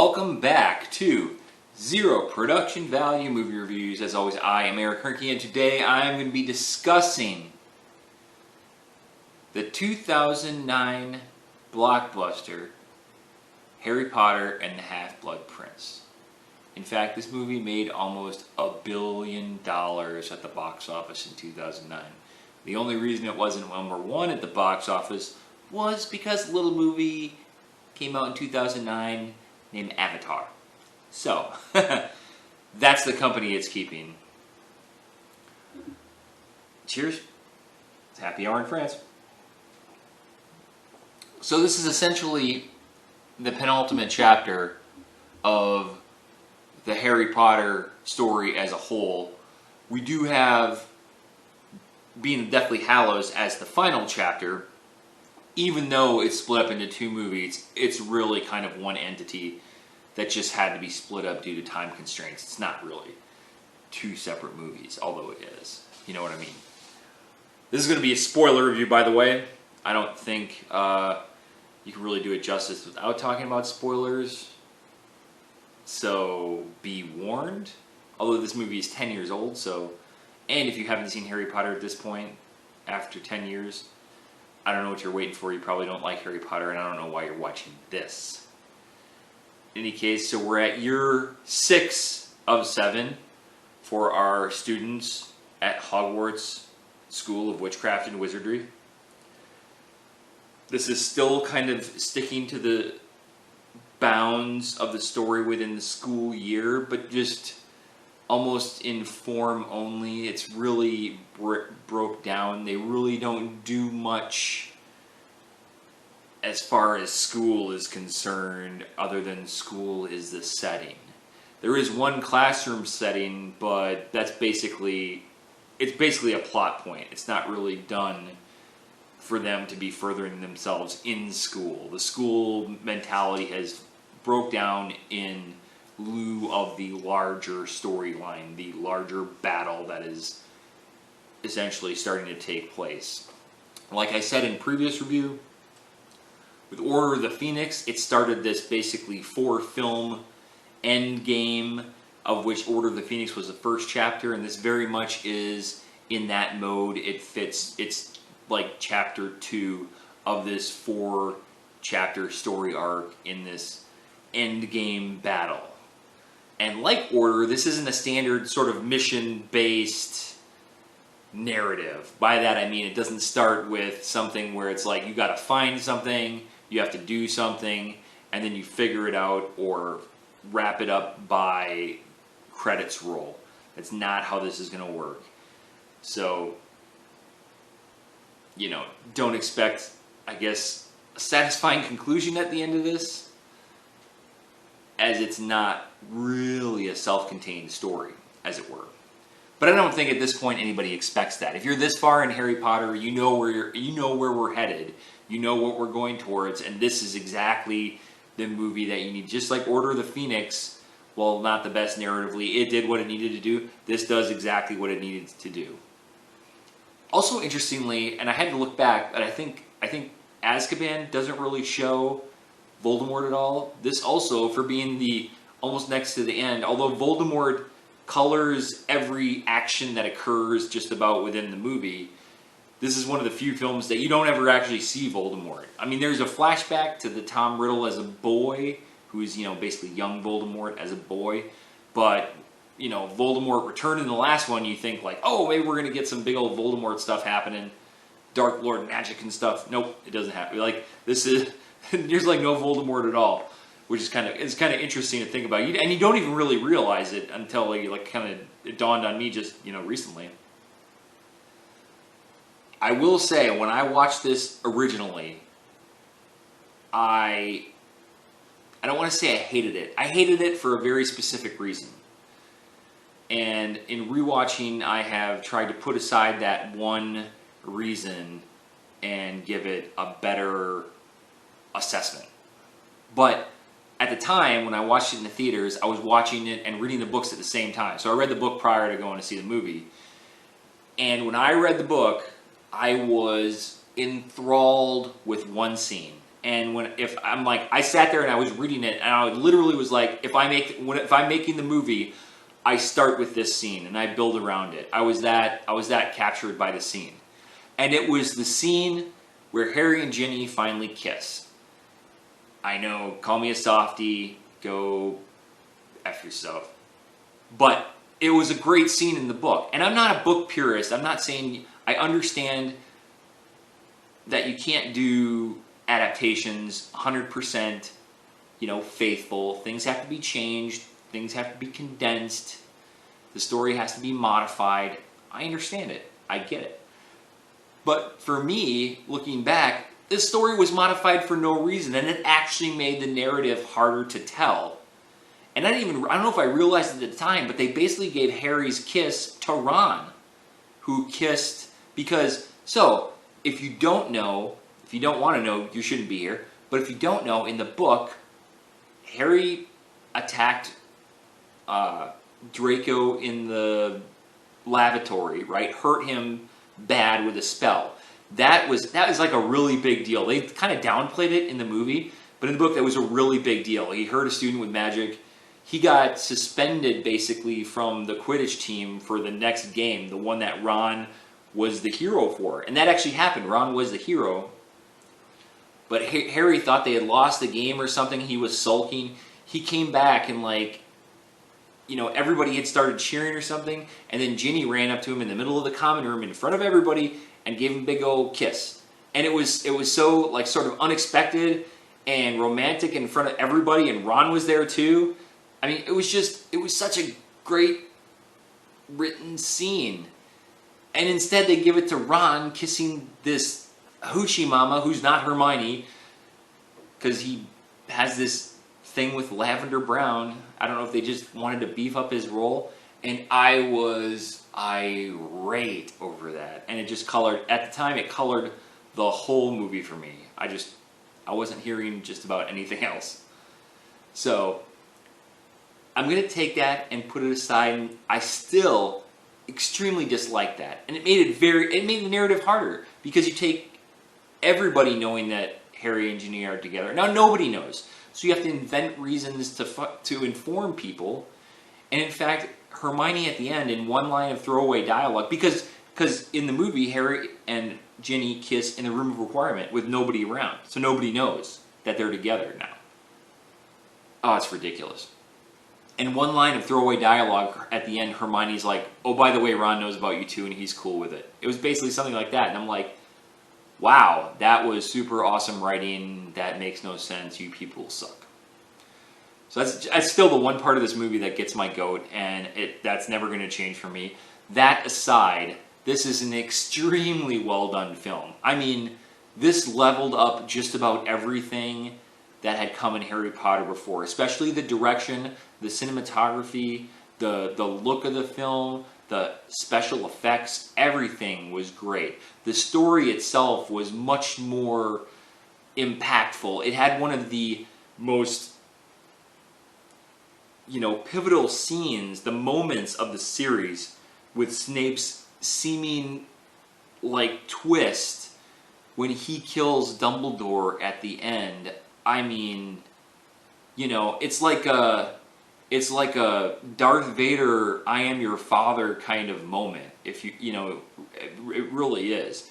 welcome back to Zero Production Value Movie Reviews. As always, I am Eric Hoernke, and today I am going to be discussing the 2009 blockbuster Harry Potter and the Half-Blood Prince. In fact, this movie made almost $1 billion at the box office in 2009. The only reason it wasn't number one at the box office was because a little movie came out in 2009 named Avatar. So, that's the company it's keeping. Cheers. It's happy hour in France. So this is essentially the penultimate chapter of the Harry Potter story as a whole. We do have Being the Deathly Hallows as the final chapter. Even though it's split up into two movies, it's really kind of one entity that just had to be split up due to time constraints. It's not really two separate movies, although it is. You know what I mean? This is going to be a spoiler review, by the way. I don't think you can really do it justice without talking about spoilers. So be warned. Although this movie is 10 years old, and if you haven't seen Harry Potter at this point, after 10 years, I don't know what you're waiting for. You probably don't like Harry Potter, and I don't know why you're watching this. In any case, so we're at year 6 of 7 for our students at Hogwarts School of Witchcraft and Wizardry. This is still kind of sticking to the bounds of the story within the school year, but just almost in form only. It's really broke down. They really don't do much as far as school is concerned, other than school is the setting. There is one classroom setting, but it's basically a plot point. It's not really done for them to be furthering themselves in school. The school mentality has broke down in lieu of the larger storyline, the larger battle that is essentially starting to take place. Like I said in previous review, with Order of the Phoenix, it started this basically 4-film end game, of which Order of the Phoenix was the first chapter, and this very much is in that mode. It fits, it's like chapter 2 of this 4-chapter story arc in this end game battle. And like Order, this isn't a standard sort of mission-based narrative. By that I mean it doesn't start with something where it's like you gotta find something, you have to do something, and then you figure it out or wrap it up by credits roll. That's not how this is gonna work. So, don't expect, I guess, a satisfying conclusion at the end of this, as it's not really a self-contained story, as it were. But I don't think at this point anybody expects that. If you're this far in Harry Potter, you know where we're headed, you know what we're going towards, and this is exactly the movie that you need. Just like Order of the Phoenix, while not the best narratively, it did what it needed to do. This does exactly what it needed to do. Also, interestingly, and I had to look back, but I think Azkaban doesn't really show Voldemort at all. This also, for being the almost next to the end, although Voldemort colors every action that occurs just about within the movie, this is one of the few films that you don't ever actually see Voldemort. I mean, there's a flashback to the Tom Riddle as a boy, who is, basically young Voldemort as a boy, but, Voldemort returned in the last one, you think like, oh, maybe we're going to get some big old Voldemort stuff happening, Dark Lord magic and stuff. Nope, it doesn't happen. Like, this is... There's like no Voldemort at all, which is kind of interesting to think about. And you don't even really realize it until it dawned on me just recently. I will say, when I watched this originally, I don't want to say I hated it. I hated it for a very specific reason. And in rewatching, I have tried to put aside that one reason and give it a better assessment. But at the time when I watched it in the theaters, I was watching it and reading the books at the same time. So I read the book prior to going to see the movie. And when I read the book, I was enthralled with one scene. And if I'm like, I sat there and I was reading it, and I literally was like, if I'm making the movie, I start with this scene and I build around it. I was that captured by the scene, and it was the scene where Harry and Ginny finally kiss. I know, call me a softie, go F yourself, but it was a great scene in the book. And I'm not a book purist. I'm not saying, I understand that you can't do adaptations 100%, faithful. Things have to be changed. Things have to be condensed. The story has to be modified. I understand it. I get it. But for me, looking back, this story was modified for no reason, and it actually made the narrative harder to tell. And I don't know if I realized it at the time, but they basically gave Harry's kiss to Ron, who kissed, if you don't want to know, you shouldn't be here, but if you don't know, in the book, Harry attacked Draco in the lavatory, right? Hurt him bad with a spell. That was like a really big deal. They kind of downplayed it in the movie, but in the book that was a really big deal. He hurt a student with magic. He got suspended basically from the Quidditch team for the next game, the one that Ron was the hero for. And that actually happened. Ron was the hero. But Harry thought they had lost the game or something. He was sulking. He came back and everybody had started cheering or something. And then Ginny ran up to him in the middle of the common room in front of everybody and gave him a big old kiss. And it was so sort of unexpected and romantic in front of everybody. And Ron was there too. I mean, it was such a great written scene. And instead they give it to Ron kissing this hoochie mama who's not Hermione, because he has this thing with Lavender Brown. I don't know if they just wanted to beef up his role. And I was irate over that. And it just colored the whole movie for me. I wasn't hearing just about anything else. So I'm going to take that and put it aside. And I still extremely dislike that. And it made the narrative harder, because you take everybody knowing that Harry and Ginny are together. Now nobody knows. So you have to invent reasons to inform people. And in fact, Hermione at the end, in one line of throwaway dialogue, because in the movie, Harry and Ginny kiss in the room of requirement with nobody around. So nobody knows that they're together now. Oh, it's ridiculous. In one line of throwaway dialogue at the end, Hermione's like, oh, by the way, Ron knows about you too, and he's cool with it. It was basically something like that. And I'm like, wow, that was super awesome writing. That makes no sense. You people suck. So that's still the one part of this movie that gets my goat, and that's never going to change for me. That aside, this is an extremely well done film. I mean, this leveled up just about everything that had come in Harry Potter before, especially the direction, the cinematography, the look of the film, the special effects. Everything was great. The story itself was much more impactful. It had one of the most pivotal scenes, the moments of the series, with Snape's seeming twist when he kills Dumbledore at the end. I mean, it's like a Darth Vader, I am your father kind of moment. If it really is.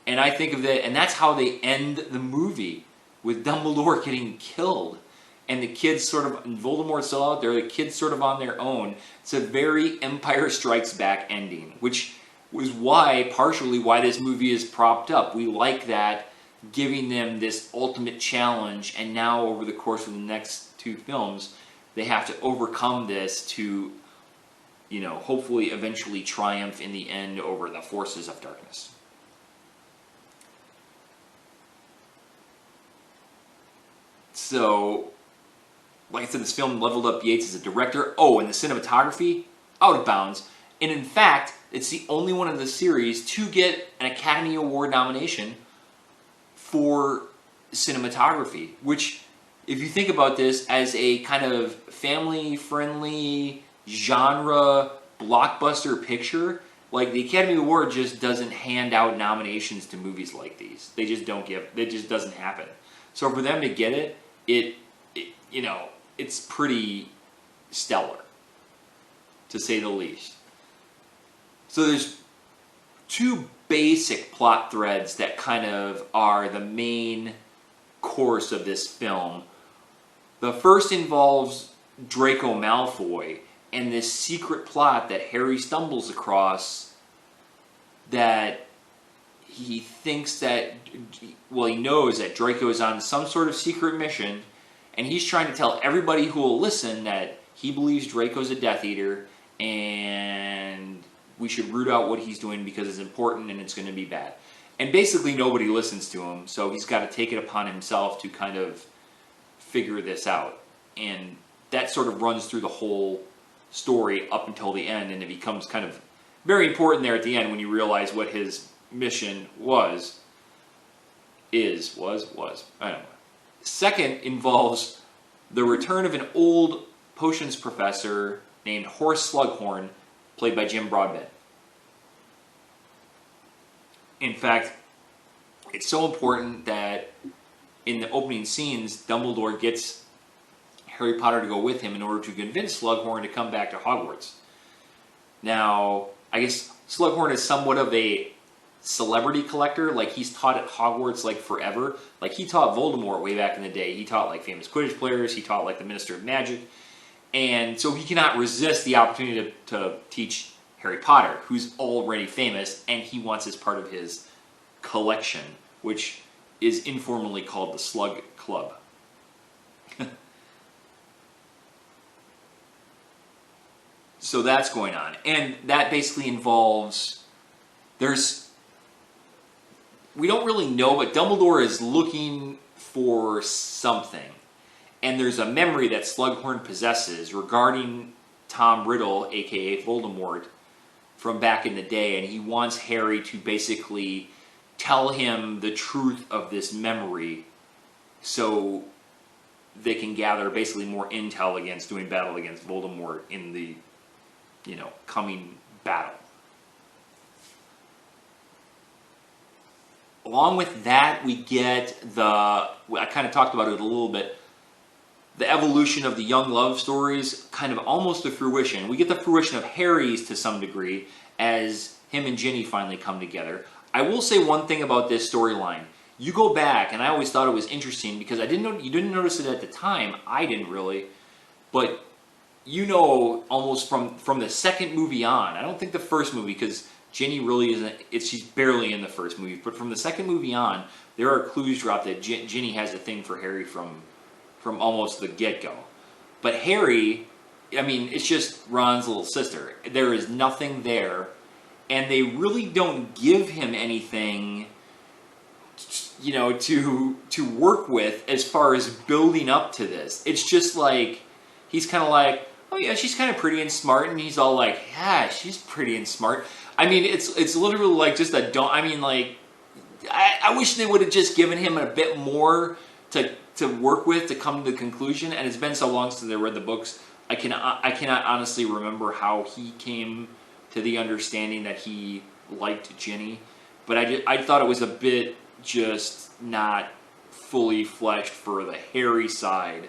And I think of that, and that's how they end the movie, with Dumbledore getting killed. And the kids Voldemort's still out there, the kids sort of on their own. It's a very Empire Strikes Back ending, which was partially why this movie is propped up. We like that, giving them this ultimate challenge, and now over the course of the next two films, they have to overcome this to, hopefully eventually triumph in the end over the forces of darkness. So, like I said, this film leveled up Yates as a director. Oh, and the cinematography, out of bounds. And in fact, it's the only one of the series to get an Academy Award nomination for cinematography, which, if you think about this as a kind of family-friendly genre blockbuster picture, the Academy Award just doesn't hand out nominations to movies like these. They just don't give. It just doesn't happen. So for them to get it, it's pretty stellar, to say the least. So there's two basic plot threads that kind of are the main course of this film. The first involves Draco Malfoy and this secret plot that Harry stumbles across, that he thinks that, well, he knows that Draco is on some sort of secret mission, and he's trying to tell everybody who will listen that he believes Draco's a Death Eater, and we should root out what he's doing because it's important and it's going to be bad. And basically nobody listens to him, so he's got to take it upon himself to kind of figure this out. And that sort of runs through the whole story up until the end, and it becomes kind of very important there at the end when you realize what his mission was. I don't know. Second involves the return of an old potions professor named Horace Slughorn, played by Jim Broadbent. In fact, it's so important that in the opening scenes, Dumbledore gets Harry Potter to go with him in order to convince Slughorn to come back to Hogwarts. Now, I guess Slughorn is somewhat of a celebrity collector. Like, he's taught at Hogwarts like forever. Like, he taught Voldemort way back in the day. He taught like famous Quidditch players. He taught like the Minister of Magic. And so he cannot resist the opportunity to teach Harry Potter, who's already famous, and he wants as part of his collection, which is informally called the Slug Club. So that's going on. And that basically involves, we don't really know, but Dumbledore is looking for something. And there's a memory that Slughorn possesses regarding Tom Riddle, aka Voldemort, from back in the day, and he wants Harry to basically tell him the truth of this memory so they can gather basically more intel against doing battle against Voldemort in the, coming battle. Along with that, we get I kind of talked about it a little bit, the evolution of the young love stories kind of almost to fruition. We get the fruition of Harry's to some degree as him and Ginny finally come together. I will say one thing about this storyline. You go back, and I always thought it was interesting because you didn't notice it at the time. I didn't really. But almost from the second movie on, I don't think the first movie, because Ginny really isn't, she's barely in the first movie, but from the second movie on, there are clues dropped that Ginny has a thing for Harry from almost the get-go. But Harry, it's just Ron's little sister. There is nothing there, and they really don't give him anything, to work with as far as building up to this. It's just like, he's kind of like, oh yeah, she's kind of pretty and smart, and he's all like, yeah, she's pretty and smart. It's literally like just I wish they would have just given him a bit more to work with to come to the conclusion, and it's been so long since I read the books, I cannot honestly remember how he came to the understanding that he liked Ginny, but I thought it was a bit just not fully fleshed for the Harry side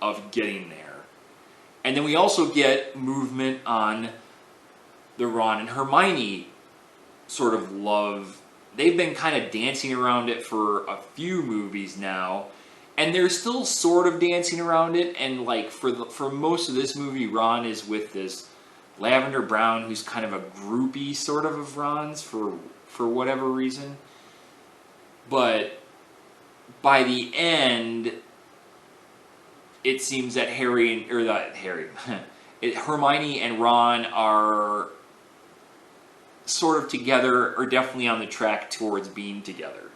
of getting there. And then we also get movement on the Ron and Hermione sort of love. They've been kind of dancing around it for a few movies now, and they're still sort of dancing around it. And like for most of this movie, Ron is with this Lavender Brown, who's kind of a groupie sort of Ron's for whatever reason. But by the end, it seems that Hermione and Ron are sort of together, or definitely on the track towards being together.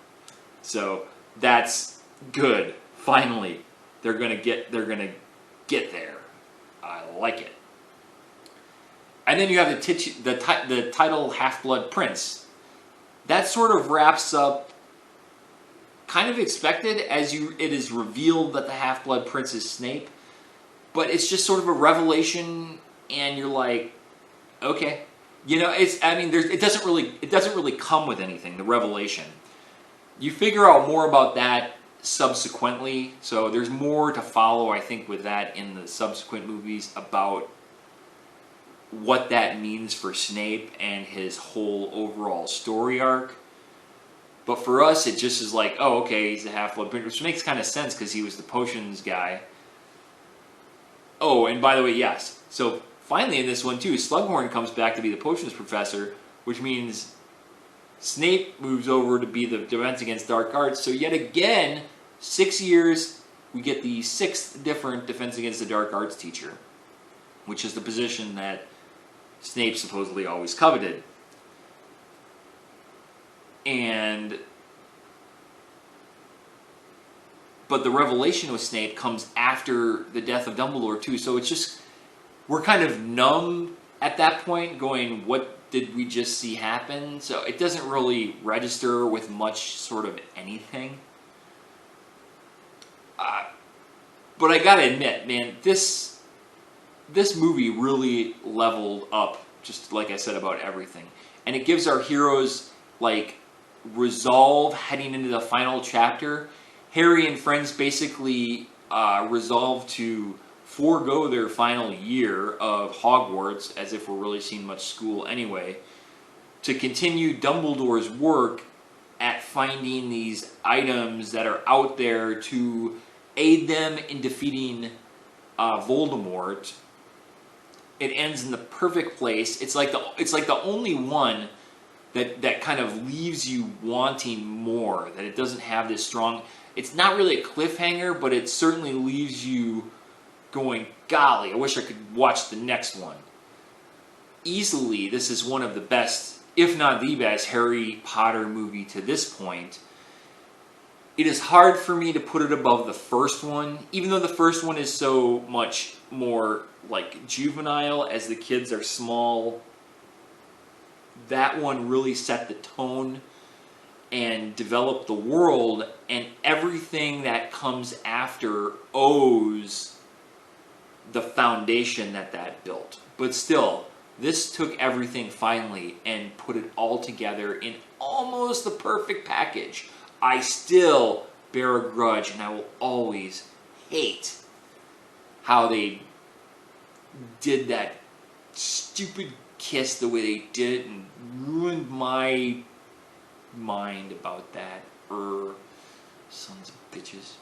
So that's good. Finally, they're gonna get there. I like it. And then you have the title Half-Blood Prince. That sort of wraps up, kind of expected, it is revealed that the Half-Blood Prince is Snape, but it's just sort of a revelation, and you're like, okay, it doesn't really come with anything. The revelation, you figure out more about that subsequently. So there's more to follow, I think, with that in the subsequent movies about what that means for Snape and his whole overall story arc. But for us, it just is like, oh, okay, he's a Half-Blood Prince, which makes kind of sense because he was the potions guy. Oh, and by the way, yes. So finally in this one too, Slughorn comes back to be the potions professor, which means Snape moves over to be the Defense Against Dark Arts. So yet again, 6 years, we get the 6th different Defense Against the Dark Arts teacher, which is the position that Snape supposedly always coveted. But the revelation with Snape comes after the death of Dumbledore too, so it's just, we're kind of numb at that point, going, what did we just see happen? So it doesn't really register with much sort of anything. But I gotta admit, man, this movie really leveled up, just like I said about everything. And it gives our heroes, like, resolve heading into the final chapter. Harry and friends basically resolve to forego their final year of Hogwarts, as if we're really seeing much school anyway, to continue Dumbledore's work at finding these items that are out there to aid them in defeating Voldemort. It ends in the perfect place. It's like the only one that kind of leaves you wanting more. That it doesn't have this strong. It's not really a cliffhanger, but it certainly leaves you going, golly, I wish I could watch the next one. Easily, this is one of the best, if not the best, Harry Potter movie to this point. It is hard for me to put it above the first one, even though the first one is so much more like juvenile as the kids are small. That one really set the tone and developed the world, and everything that comes after owes the foundation that built. But still, this took everything finally and put it all together in almost the perfect package. I still bear a grudge, and I will always hate how they did that stupid kiss the way they did it, and ruined my mind about that. Sons of bitches.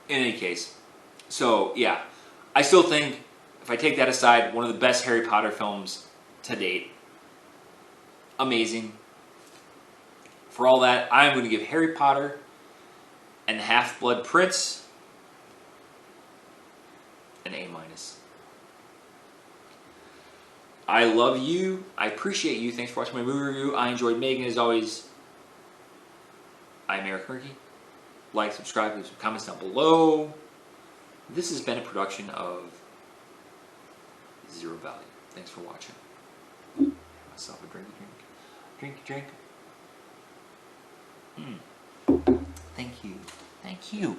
In any case, so yeah, I still think, if I take that aside, one of the best Harry Potter films to date. Amazing. For all that, I'm going to give Harry Potter and the Half-Blood Prince an A-. I love you. I appreciate you. Thanks for watching my movie review. I enjoyed making it, as always. I'm Eric Hoernke. Like, subscribe, leave some comments down below. This has been a production of Zero Value. Thanks for watching. Have myself a drink. Thank you. Thank you.